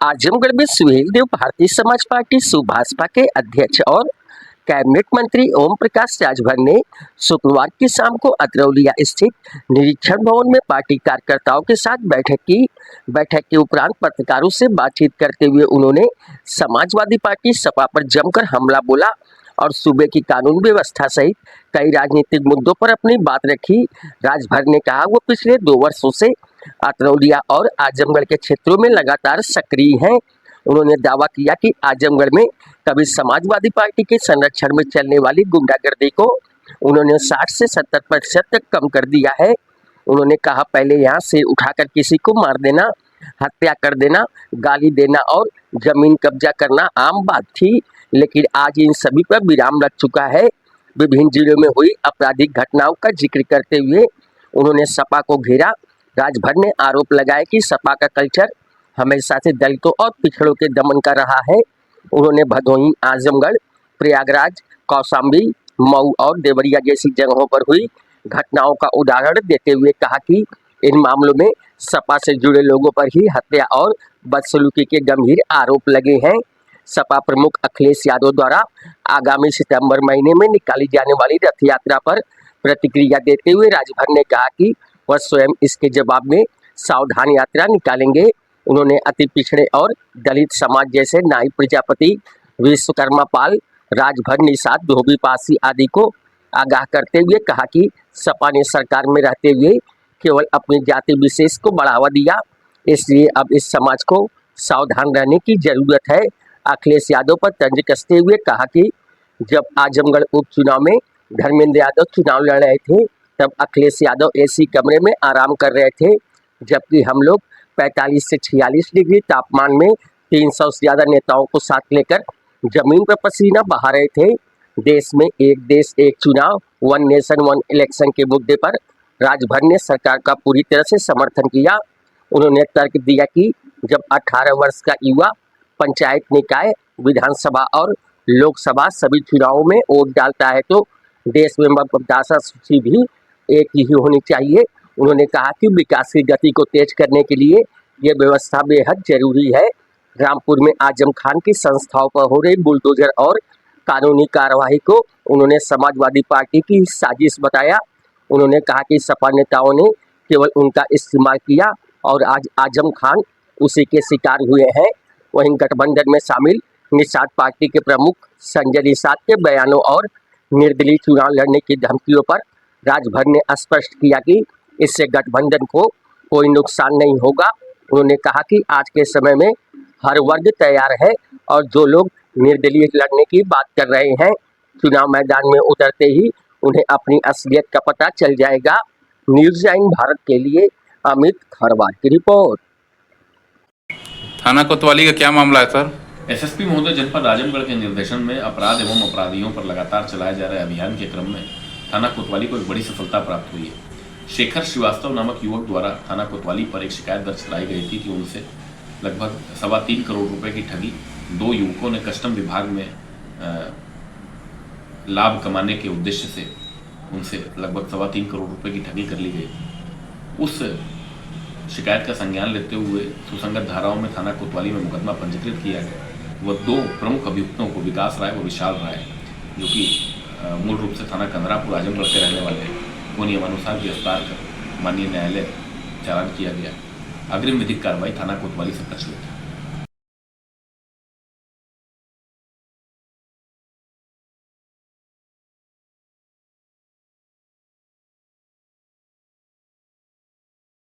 आजमगढ़ में सुहेल देव भारतीय समाज पार्टी सुभाषपा के अध्यक्ष और कैबिनेट मंत्री ओम प्रकाश राजभर ने शुक्रवार की शाम को अतरौलिया स्थित निरीक्षण भवन में पार्टी कार्यकर्ताओं के साथ बैठक के उपरांत पत्रकारों से बातचीत करते हुए उन्होंने समाजवादी पार्टी सपा पर जमकर हमला बोला और सूबे की कानून व्यवस्था सहित कई राजनीतिक मुद्दों पर अपनी बात रखी। राजभर ने कहा वो पिछले 2 वर्षों से अतरौलिया और आजमगढ़ के क्षेत्रों में लगातार सक्रिय हैं। उन्होंने दावा किया कि आजमगढ़ में कभी समाजवादी पार्टी के संरक्षण में चलने वाली गुंडागर्दी को उन्होंने 60 से 70% तक कम कर दिया है। उन्होंने कहा पहले यहाँ से उठाकर किसी को मार देना, हत्या कर देना, गाली देना और जमीन कब्जा करना आम बात थी, लेकिन आज इन सभी पर विराम लग चुका है। विभिन्न जिलों में हुई आपराधिक घटनाओं का जिक्र करते हुए उन्होंने सपा को घेरा। राजभर ने आरोप लगाया कि सपा का कल्चर हमेशा से दलितों और पिछड़ों के दमन कर रहा है। उन्होंने भदोही, आजमगढ़, प्रयागराज, कौशाम्बी, मऊ और देवरिया जैसी जगहों पर हुई घटनाओं का उदाहरण देते हुए कहा कि इन मामलों में सपा से जुड़े लोगों पर ही हत्या और बदसलूकी के गंभीर आरोप लगे हैं। सपा प्रमुख अखिलेश यादव द्वारा आगामी सितंबर महीने में निकाली जाने वाली रथ यात्रा पर प्रतिक्रिया देते हुए राजभर ने कहा कि वह स्वयं इसके जवाब में सावधान यात्रा निकालेंगे। उन्होंने अति पिछड़े और दलित समाज जैसे नाई प्रजापति, विश्वकर्मा पाल, राजभर, निषाद, धोबी पासी आदि को आगाह करते हुए कहा कि सपा ने सरकार में रहते हुए केवल अपनी जाति विशेष को बढ़ावा दिया, इसलिए अब इस समाज को सावधान रहने की जरूरत है। अखिलेश यादव पर तंज कसते हुए कहा कि जब आजमगढ़ उपचुनाव में धर्मेंद्र यादव चुनाव लड़ रहे थे तब अखिलेश यादव एसी कमरे में आराम कर रहे थे, जबकि हम लोग 45 से 46 डिग्री तापमान में 300 से ज़्यादा नेताओं को साथ लेकर जमीन पर पसीना बहा रहे थे। देश में एक देश एक चुनाव, वन नेशन वन इलेक्शन के मुद्दे पर राजभर ने सरकार का पूरी तरह से समर्थन किया। उन्होंने तर्क दिया कि जब 18 वर्ष का युवा पंचायत निकाय, विधानसभा और लोकसभा सभी चुनावों में वोट डालता है तो देश में मतदाता सूची भी एक ही होनी चाहिए। उन्होंने कहा कि विकास की गति को तेज करने के लिए ये व्यवस्था बेहद जरूरी है। रामपुर में आजम खान की संस्थाओं पर हो रही बुलडोजर और कानूनी कार्रवाई को उन्होंने समाजवादी पार्टी की साजिश बताया। उन्होंने कहा कि सपा नेताओं ने केवल उनका इस्तेमाल किया और आज आजम खान उसी के शिकार हुए हैं। वहीं गठबंधन में शामिल निषाद पार्टी के प्रमुख संजय निषाद के बयानों और निर्दलीय चुनाव लड़ने की धमकियों पर राजभर ने स्पष्ट किया कि इससे गठबंधन को कोई नुकसान नहीं होगा। उन्होंने कहा कि आज के समय में हर वर्ग तैयार है और जो लोग निर्दलीय लड़ने की बात कर रहे हैं, चुनाव मैदान में उतरते ही उन्हें अपनी असलियत का पता चल जाएगा। न्यूज़ 9 भारत के लिए अमित खरवार की रिपोर्ट। थाना कोतवाली का क्या मामला है सर? एसएसपी महोदय जनपद आजमगढ़ के निर्देशन में अपराध एवं अपराधियों पर लगातार चलाए जा रहे अभियान के क्रम में थाना कोतवाली को एक बड़ी सफलता प्राप्त हुई है। शेखर श्रीवास्तव नामक युवक द्वारा थाना कोतवाली पर एक शिकायत दर्ज कराई गई थी कि उनसे लगभग 3.25 करोड़ रुपए की ठगी 2 युवकों ने कस्टम विभाग में लाभ कमाने के उद्देश्य से उनसे लगभग 3.25 करोड़ रुपए की ठगी कर ली गई। उस शिकायत का संज्ञान लेते हुए सुसंगत धाराओं में थाना कोतवाली में मुकदमा पंजीकृत किया गया। वह 2 प्रमुख अभियुक्तों को विकास राय व विशाल राय, जो कि मूल रूप से थाना कंदरापुर आजमगढ़ के रहने वाले हैं, को नियमानुसार गिरफ्तार कर माननीय न्यायालय चालान किया गया। अग्रिम विधिक कार्रवाई थाना कोतवाली से प्रचलित है।